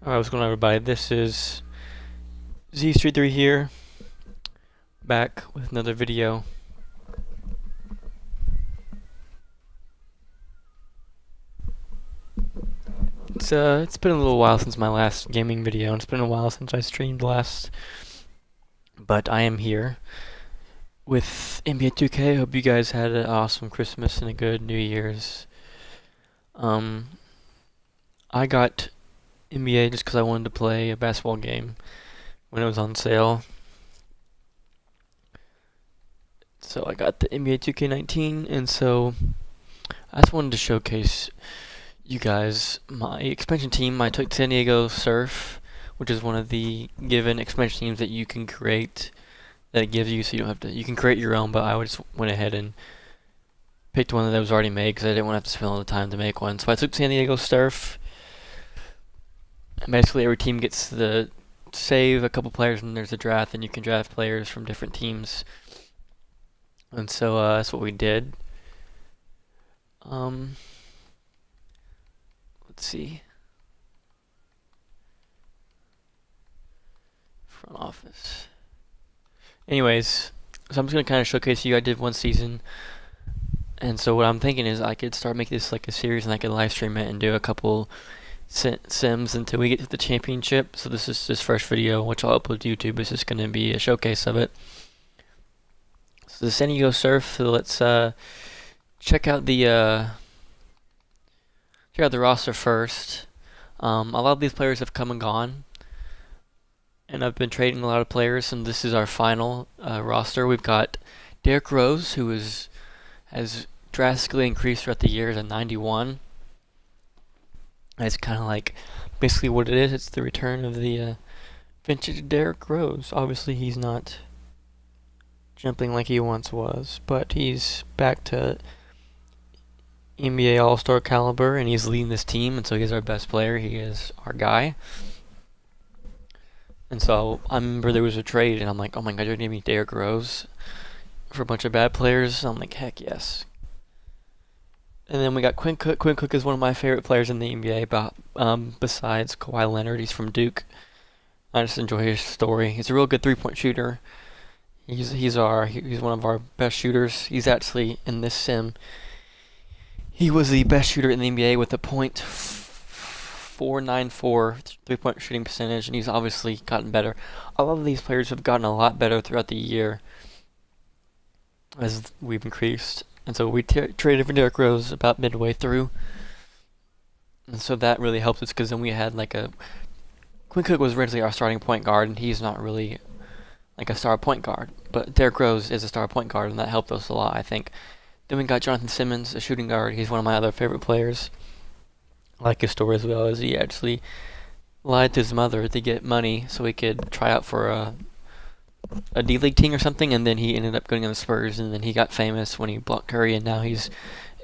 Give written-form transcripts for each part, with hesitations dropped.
Alright, what's going on, everybody? This is Z Street 3 here, back with another video. It's been a little while since my last gaming video, and it's been a while since I streamed last, but I am here with NBA 2K. Hope you guys had an awesome Christmas and a good New Year's. I got NBA just because I wanted to play a basketball game when it was on sale. So I got the NBA 2K19, and so I just wanted to showcase you guys my expansion team. I took San Diego Surf, which is one of the given expansion teams that you can create, that it gives you, so you don't have to, you can create your own, but I just went ahead and picked one that was already made because I didn't want to have to spend all the time to make one. So I took San Diego Surf, and basically every team gets the save a couple players, and there's a draft, and you can draft players from different teams. And so that's what we did. Let's see. Front office. Anyways, so I'm just gonna kind of showcase you. I did one season, and so what I'm thinking is I could start making this like a series, and I could live stream it and do a couple sims until we get to the championship. So this is this first video, which I'll upload to YouTube. It's just gonna be a showcase of it. So the San Diego Surf. So let's check out the roster first. A lot of these players have come and gone, and I've been trading a lot of players, and this is our final roster. We've got Derrick Rose, who has drastically increased throughout the years at 91. That's kind of like basically what it is. It's the return of the vintage Derrick Rose. Obviously, he's not jumping like he once was, but he's back to NBA All-Star caliber, and he's leading this team, and so he's our best player. He is our guy. And so I remember there was a trade, and I'm like, oh my god, you're giving me Derrick Rose for a bunch of bad players? I'm like, heck yes. And then we got Quinn Cook. Quinn Cook is one of my favorite players in the NBA, besides Kawhi Leonard. He's from Duke. I just enjoy his story. He's a real good three-point shooter. He's one of our best shooters. He's actually in this sim. He was the best shooter in the NBA with a .494 three-point shooting percentage, and he's obviously gotten better. A lot of these players have gotten a lot better throughout the year as we've increased. And so we traded for Derrick Rose about midway through. And so that really helped us because then we had like a... Quinn Cook was originally our starting point guard, and he's not really like a star point guard. But Derrick Rose is a star point guard, and that helped us a lot, I think. Then we got Jonathan Simmons, a shooting guard. He's one of my other favorite players. I like his story as well, as he actually lied to his mother to get money so he could try out for a D-League team or something, and then he ended up going on the Spurs, and then he got famous when he blocked Curry, and now he's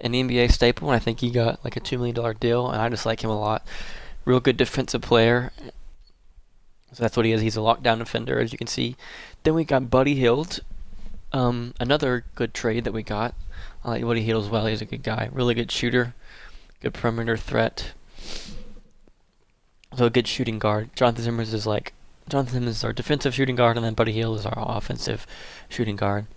an NBA staple, and I think he got like a $2 million deal, and I just like him a lot. Real good defensive player. So that's what he is. He's a lockdown defender, as you can see. Then we got Buddy Hield, another good trade that we got. I like Buddy Hield as well. He's a good guy. Really good shooter. Good perimeter threat. So a good shooting guard. Jonathan Simmons is our defensive shooting guard, and then Buddy Hield is our offensive shooting guard.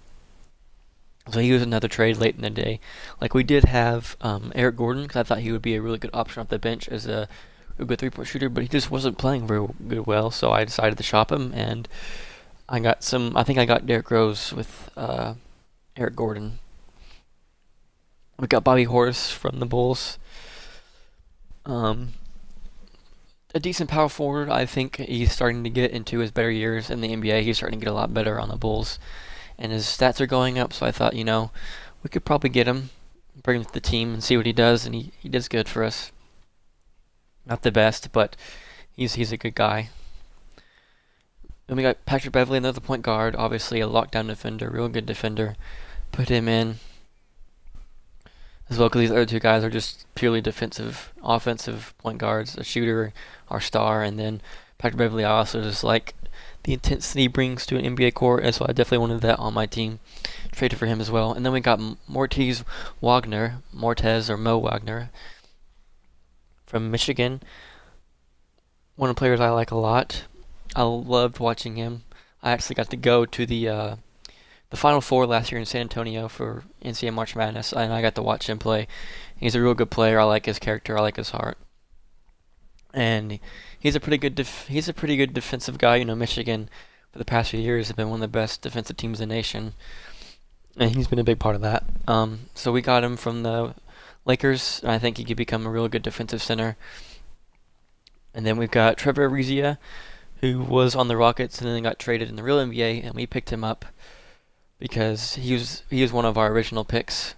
So he was another trade late in the day. Like we did have Eric Gordon, because I thought he would be a really good option off the bench as a good three-point shooter, but he just wasn't playing very good well, so I decided to shop him, and I think I got Derrick Rose with Eric Gordon. We got Bobby Horse from the Bulls. A decent power forward. I think he's starting to get into his better years in the NBA. He's starting to get a lot better on the Bulls, and his stats are going up, so I thought, we could probably get him, bring him to the team, and see what he does, and he does good for us. Not the best, but he's a good guy. Then we got Patrick Beverley, another point guard, obviously a lockdown defender, real good defender. Put him in as well, because these other two guys are just purely defensive, offensive point guards. A shooter, our star, and then Patrick Beverley, I also just like the intensity he brings to an NBA court, and so I definitely wanted that on my team. Traded for him as well. And then we got Mortez or Mo Wagner from Michigan. one of the players I like a lot. I loved watching him. I actually got to go to the Final Four last year in San Antonio for NCAA March Madness, and I got to watch him play. He's a real good player. I like his character. I like his heart, and he's a pretty good defensive guy. Michigan for the past few years have been one of the best defensive teams in the nation, and he's been a big part of that. So we got him from the Lakers, and I think he could become a real good defensive center. And then we've got Trevor Ariza, who was on the Rockets and then got traded in the real NBA, and we picked him up because he was one of our original picks.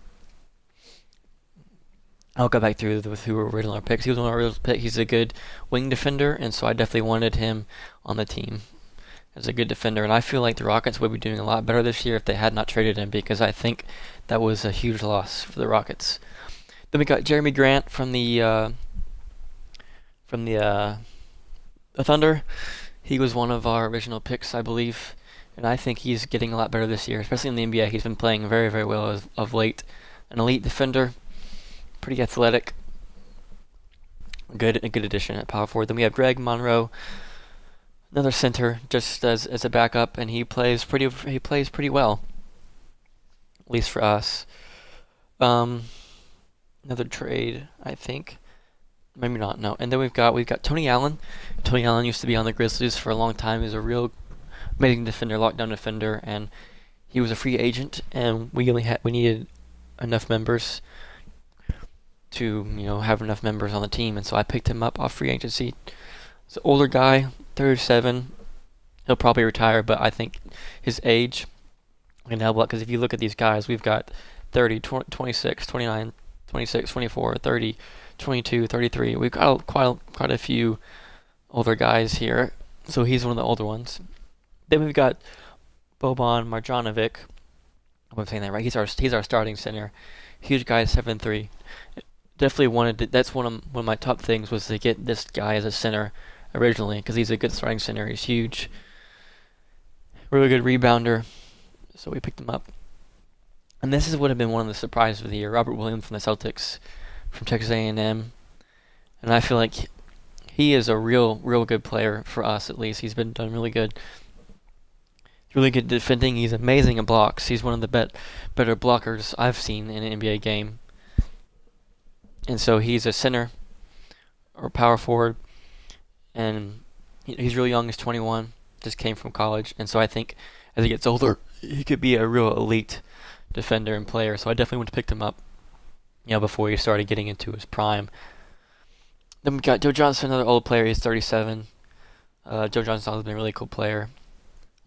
I'll go back through with who were original picks. He was one of our original picks. He's a good wing defender, and so I definitely wanted him on the team as a good defender. And I feel like the Rockets would be doing a lot better this year if they had not traded him, because I think that was a huge loss for the Rockets. Then we got Jeremy Grant from the Thunder. He was one of our original picks, I believe, and I think he's getting a lot better this year, especially in the NBA. He's been playing very, very well of late. An elite defender, pretty athletic, a good addition at power forward. Then we have Greg Monroe, another center, just as a backup, and he plays pretty well, at least for us. Another trade, I think. Maybe not, no. And then we've got Tony Allen. Tony Allen used to be on the Grizzlies for a long time. He's a real amazing defender, lockdown defender, and he was a free agent, and we needed enough members to have enough members on the team, and so I picked him up off free agency. He's an older guy, 37. He'll probably retire, but I think his age can help a lot, because if you look at these guys, we've got 30, 26, 29, 26, 24, 30, 22, 33. We've got quite a few older guys here, so he's one of the older ones. Then we've got Boban Marjanovic. I'm saying that right. He's our starting center. Huge guy, 7'3". Definitely wanted to, that's one of my top things was to get this guy as a center originally, because he's a good starting center. He's huge, really good rebounder. So we picked him up. And this would have been one of the surprises of the year. Robert Williams from the Celtics, from Texas A&M, and I feel like he is a real good player for us. At least he's been done really good. He's really good defending. He's amazing at blocks. He's one of the better blockers I've seen in an NBA game. And so he's a center or power forward, and he's really young. He's 21, just came from college, and so I think as he gets older, he could be a real elite defender and player. So I definitely would have picked him up, before he started getting into his prime. Then we got Joe Johnson, another old player. He's 37. Joe Johnson has been a really cool player.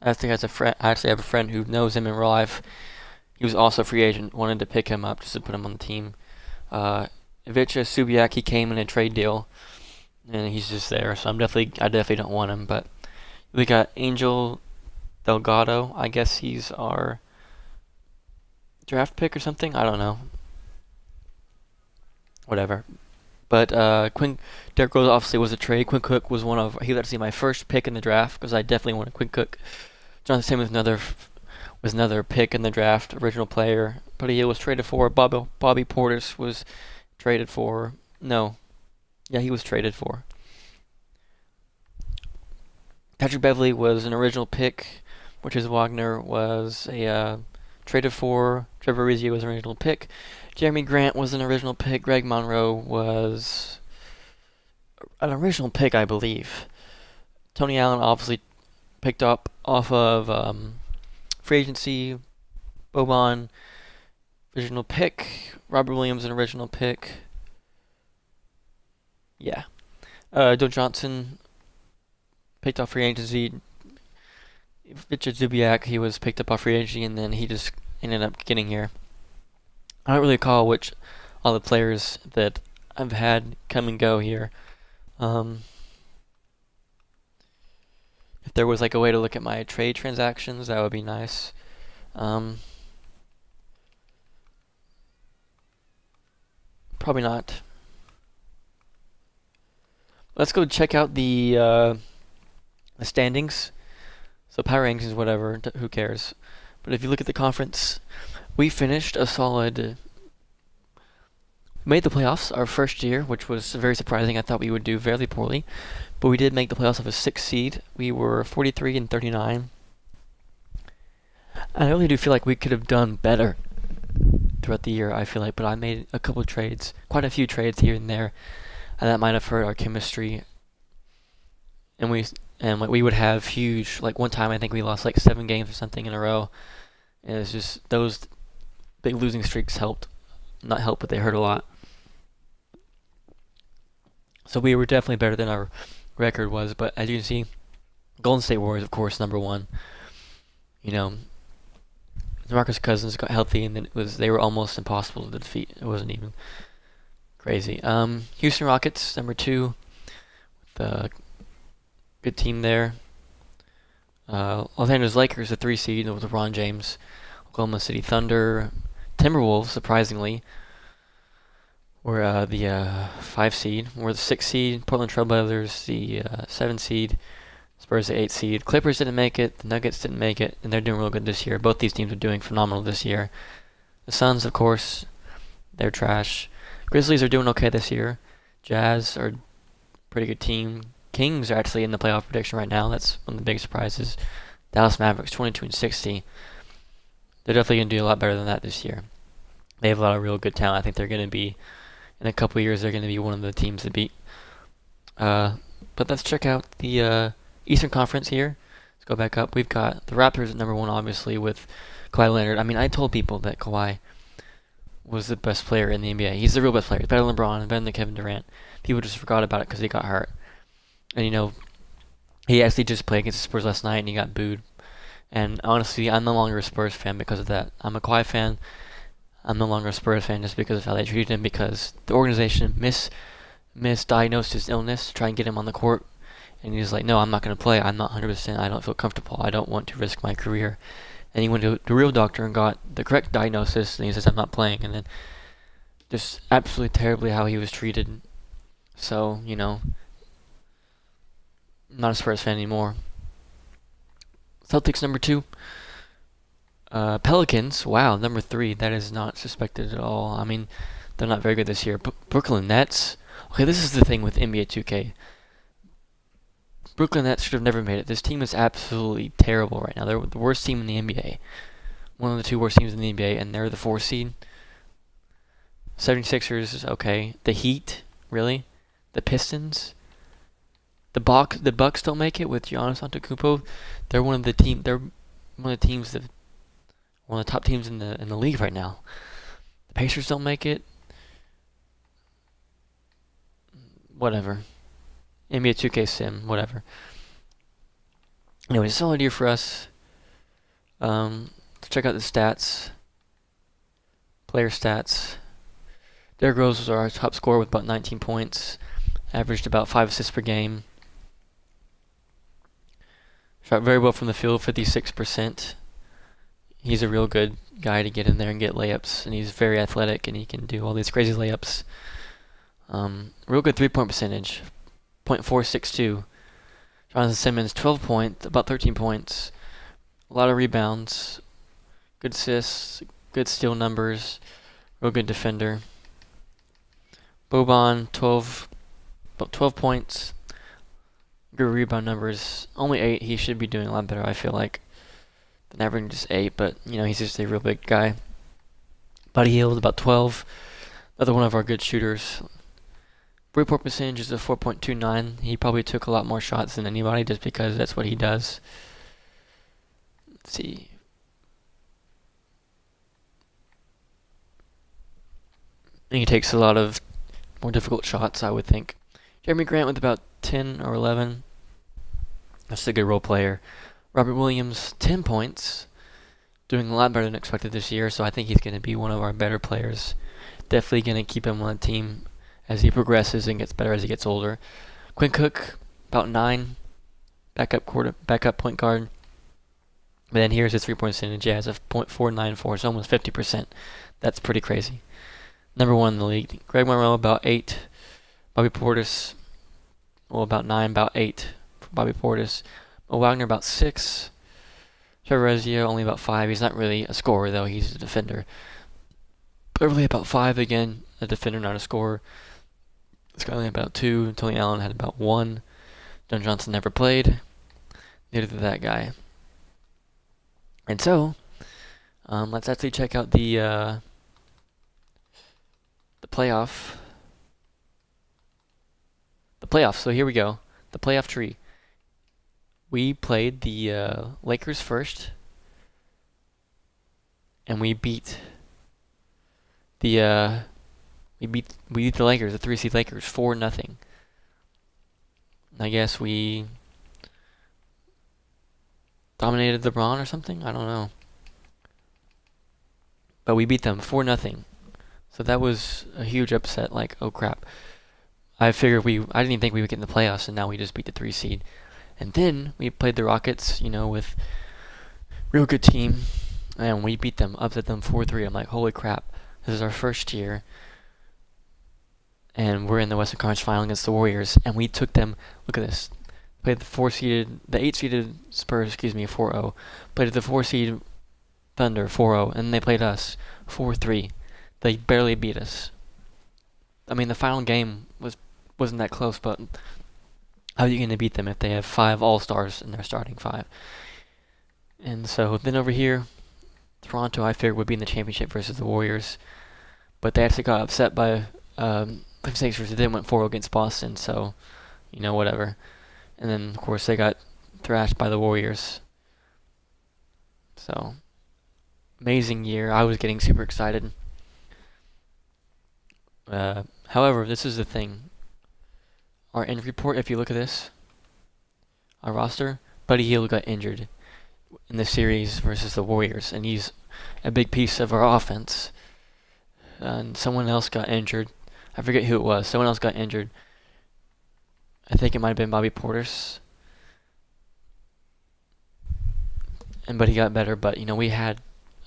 I actually have a friend who knows him in real life. He was also a free agent, wanted to pick him up just to put him on the team. Ivica Subiak, he came in a trade deal, and he's just there. So I definitely don't want him. But we got Angel Delgado. I guess he's our draft pick or something. I don't know. Whatever. But Derrick Rose obviously was a trade. Quinn Cook was he was actually my first pick in the draft, because I definitely wanted Quinn Cook. Jonathan Simmons was another pick in the draft, original player. Buddy Hield was traded for. Bobby Portis was traded for. No. Yeah, he was traded for. Patrick Beverley was an original pick. Marcus Wagner was a traded for. Trevor Ariza was an original pick. Jeremy Grant was an original pick. Greg Monroe was an original pick, I believe. Tony Allen obviously picked up off of free agency. Boban, original pick. Robert Williams, an original pick. Yeah. Joe Johnson picked off free agency. Ivica Zubiak, he was picked up off free agency, and then he just ended up getting here. I don't really recall which all the players that I've had come and go here. If there was like a way to look at my trade transactions, that would be nice. Probably not. Let's go check out the standings. So power rankings, whatever, who cares? But if you look at the conference, we finished a solid We made the playoffs our first year, which was very surprising. I thought we would do fairly poorly, but we did make the playoffs of a 6th seed. We were 43 and 39. I really do feel like we could have done better throughout the year, I feel like, but I made a couple of trades, quite a few trades here and there, and that might have hurt our chemistry. And we would have huge, like one time I think we lost like 7 games or something in a row. And it's just those big losing streaks not help, but they hurt a lot. So we were definitely better than our record was, but as you can see, Golden State Warriors, of course, number one. You know, DeMarcus Cousins got healthy, and then they were almost impossible to defeat. It wasn't even crazy. Houston Rockets, number 2, with a good team there. Los Angeles Lakers, the 3 seed with LeBron James. Oklahoma City Thunder, Timberwolves, surprisingly, were the 5 seed. We're the 6 seed. Portland Trailblazers, the 7 seed. Spurs, the 8 seed. Clippers didn't make it. The Nuggets didn't make it, and they're doing real good this year. Both these teams are doing phenomenal this year. The Suns, of course, they're trash. Grizzlies are doing okay this year. Jazz are a pretty good team. Kings are actually in the playoff prediction right now. That's one of the big surprises. Dallas Mavericks, 22 and 60. They're definitely going to do a lot better than that this year. They have a lot of real good talent. I think they're going to be, in a couple of years, they're going to be one of the teams to beat. But let's check out the Eastern Conference here. Let's go back up. We've got the Raptors at number 1, obviously, with Kawhi Leonard. I mean, I told people that Kawhi was the best player in the NBA. He's the real best player. He's better than LeBron, better than Kevin Durant. People just forgot about it because he got hurt. And, he actually just played against the Spurs last night, and he got booed. And honestly, I'm no longer a Spurs fan because of that. I'm a Kawhi fan. I'm no longer a Spurs fan just because of how they treated him, because the organization misdiagnosed his illness to try and get him on the court. And he's like, no, I'm not going to play. I'm not 100%. I don't feel comfortable. I don't want to risk my career. And he went to the real doctor and got the correct diagnosis, and he says, I'm not playing. And then just absolutely terribly how he was treated. So, I'm not a Spurs fan anymore. Celtics, number 2. Pelicans, wow, number 3. That is not suspected at all. I mean, they're not very good this year. Brooklyn Nets. Okay, this is the thing with NBA 2K. Brooklyn Nets should have never made it. This team is absolutely terrible right now. They're the worst team in the NBA. One of the 2 worst teams in the NBA, and they're the 4 seed. 76ers, okay. The Heat, really? The Pistons? The Bucks don't make it with Giannis Antetokounmpo. They're one of the teams that one of the top teams in the league right now. The Pacers don't make it. Whatever. NBA 2K Sim, whatever. Anyway, solid year for us. Let's check out the stats. Player stats. Derrick Rose was our top scorer with about 19 points. Averaged about 5 assists per game. Shot very well from the field, 56%. He's a real good guy to get in there and get layups, and he's very athletic, and he can do all these crazy layups. Real good 3-point percentage, .462. Jonathan Simmons, 12 points, about 13 points. A lot of rebounds, good assists, good steal numbers, real good defender. Boban, about 12 points. Good rebound numbers. Only 8. He should be doing a lot better, I feel like, than averaging just 8. But, he's just a real big guy. Buddy Hield, about 12. Another one of our good shooters. Three-point percentage is a 4.29. He probably took a lot more shots than anybody just because that's what he does. Let's see. And he takes a lot of more difficult shots, I would think. Jeremy Grant with about 10 or 11. That's a good role player. Robert Williams, 10 points. Doing a lot better than expected this year, so I think he's going to be one of our better players. Definitely going to keep him on the team as he progresses and gets better as he gets older. Quinn Cook, about 9. Backup point guard. But then here's his 3-point percentage. He has a .494, so almost 50%. That's pretty crazy. Number 1 in the league. Greg Monroe, about 8. Bobby Portis, about 9, about 8 for Bobby Portis. Mo Wagner, about 6. Trevor Rezio, only about 5. He's not really a scorer, though. He's a defender. Beverly, about 5 again. a defender, not a scorer. Scott only had about 2. Tony Allen had about 1. John Johnson never played. Neither did that guy. And so, let's actually check out the playoff. The playoffs. So here we go. The playoff tree. We played the Lakers first, and we beat the Lakers, the 3-seed Lakers, 4-0. I guess we dominated LeBron or something. I don't know, but we beat them 4-0. So that was a huge upset. Like, oh crap! I figured I didn't even think we would get in the playoffs, and now we just beat the 3-seed. And then we played the Rockets, with real good team, and we beat them, upset them 4-3. I'm like, holy crap! This is our first year, and we're in the Western Conference Final against the Warriors, and we took them. Look at this. Played the 8-seeded Spurs, 4-0. Played the 4-seed Thunder 4-0, and they played us 4-3. They barely beat us. I mean, the final game wasn't that close, but how are you going to beat them if they have 5 All-Stars in their starting 5? And so then over here, Toronto, I figured would be in the championship versus the Warriors, but they actually got upset by the Sixers. They went 4-0 against Boston, so whatever. And then of course they got thrashed by the Warriors. So amazing year. I was getting super excited. However, this is the thing. Our injury report, if you look at this, our roster, Buddy Hield got injured in the series versus the Warriors, and he's a big piece of our offense. And someone else got injured. I forget who it was. Someone else got injured. I think it might have been Bobby Portis. But he got better. But, we had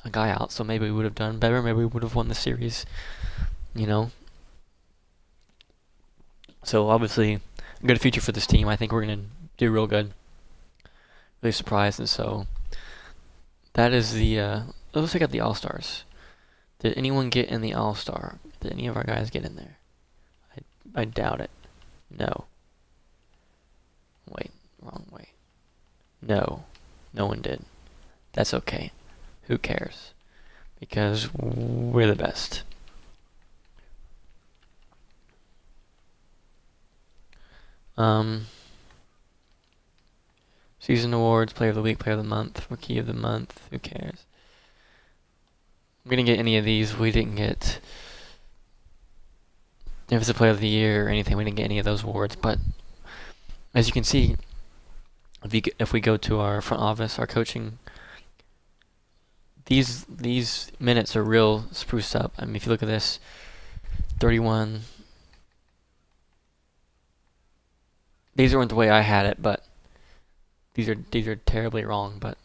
a guy out, so maybe we would have done better. Maybe we would have won the series. So, obviously, a good future for this team. I think we're going to do real good. Really surprised. And so, that is let's check out the All-Stars. Did anyone get in the All-Star? Did any of our guys get in there? I doubt it. No. Wait, wrong way. No one did. That's okay. Who cares? Because we're the best. Season awards, player of the week, player of the month, rookie of the month. Who cares? We didn't get any of these. We didn't get defensive player of the year or anything. We didn't get any of those awards. But as you can see, if we go to our front office, our coaching, these minutes are real spruced up. I mean, if you look at this, 31. These aren't the way I had it, but these are terribly wrong. But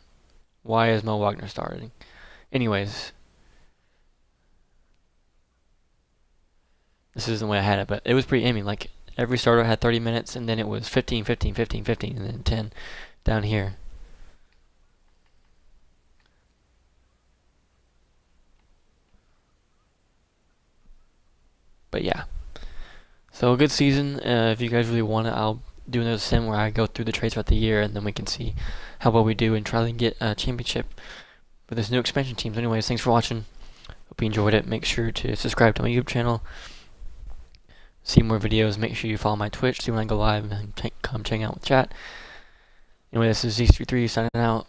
why is Mo Wagner starting? Anyways, this isn't the way I had it, but it was pretty aiming. Like, every starter had 30 minutes, and then it was 15, 15, 15, 15, and then 10 down here. But yeah. So a good season. If you guys really want it, I'll do another sim where I go through the trades throughout the year, and then we can see how well we do and try to get a championship with this new expansion teams. Anyways, thanks for watching. Hope you enjoyed it. Make sure to subscribe to my YouTube channel. See more videos. Make sure you follow my Twitch. See when I go live and come check out with chat. Anyway, this is Z33 signing out.